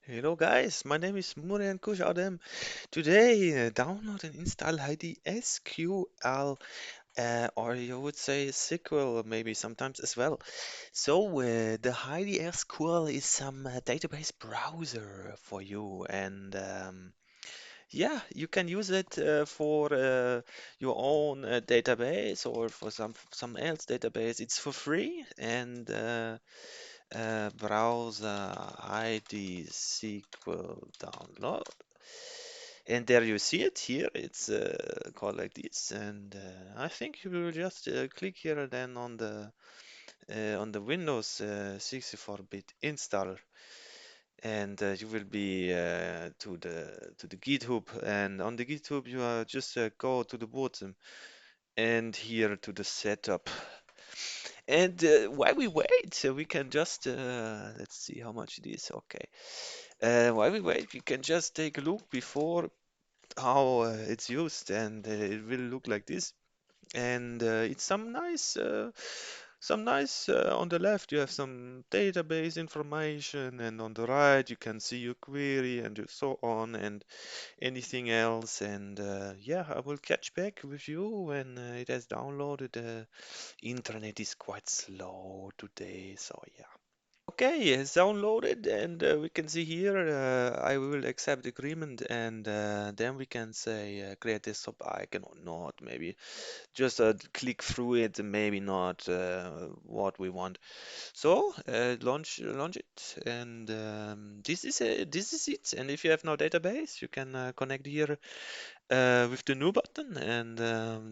Hello guys, my name is Murian-Coush Addem. Today, download and install HeidiSQL, or you would say SQL maybe sometimes as well. The HeidiSQL is some database browser for you, and yeah, you can use it for your own database or for some else database. It's for free and browser ID SQL download. And there you see it here. It's called like this, and I think you will just click here then on the Windows 64-bit install, and you will be to the GitHub. And on the GitHub, you just go to the bottom and here to the setup. And while we wait, we can just let's see how much it is. Okay. While we wait, we can just take a look before how it's used, and it will look like this. And it's some nice. On the left, you have some database information, and on the right, you can see your query and so on, and anything else. And yeah, I will catch back with you when it has downloaded. Internet is quite slow today, so yeah. Okay, it's downloaded, and we can see here I will accept agreement, and then we can say create desktop icon or not, maybe just click through it, maybe not what we want. So launch it, and this is it. And if you have no database, you can connect here with the new button, and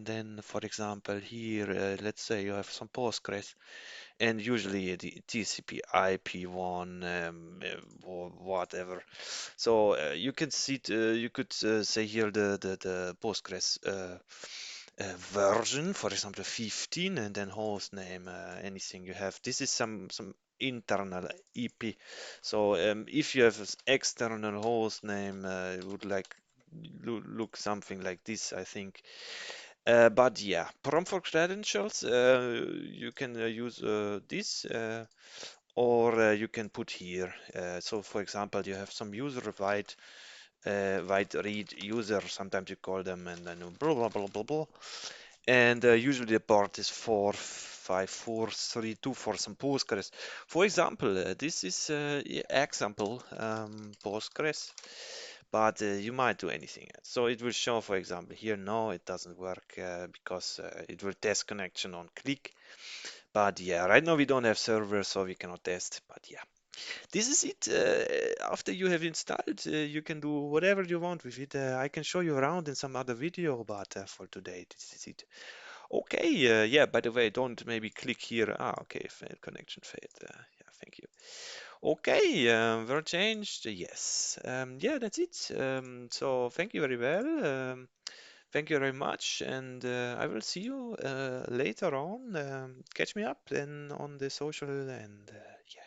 then for example here, let's say you have some Postgres and usually the TCP IP1 or whatever. So you can see you could say here the Postgres version, for example 15, and then host name, anything you have. This is some internal IP. So if you have an external host name, it would like look something like this, I think. But yeah, prompt for credentials, you can use this, or you can put here. So for example, you have some user wide read user, sometimes you call them, and then blah blah blah blah blah. And usually the port is 45432 for some Postgres. For example, this is yeah, example Postgres, but you might do anything else. So it will show, for example, here, no, it doesn't work because it will test connection on click. But yeah, right now we don't have servers, so we cannot test. But yeah, this is it. After you have installed, you can do whatever you want with it. I can show you around in some other video, but for today, this is it. Okay, yeah, by the way, don't maybe click here. Ah, okay, failed connection failed. Yeah, thank you. Okay, word changed. Yes. Yeah, that's it. So thank you very well. Thank you very much, and I will see you later on. Catch me up then on the social, and yeah.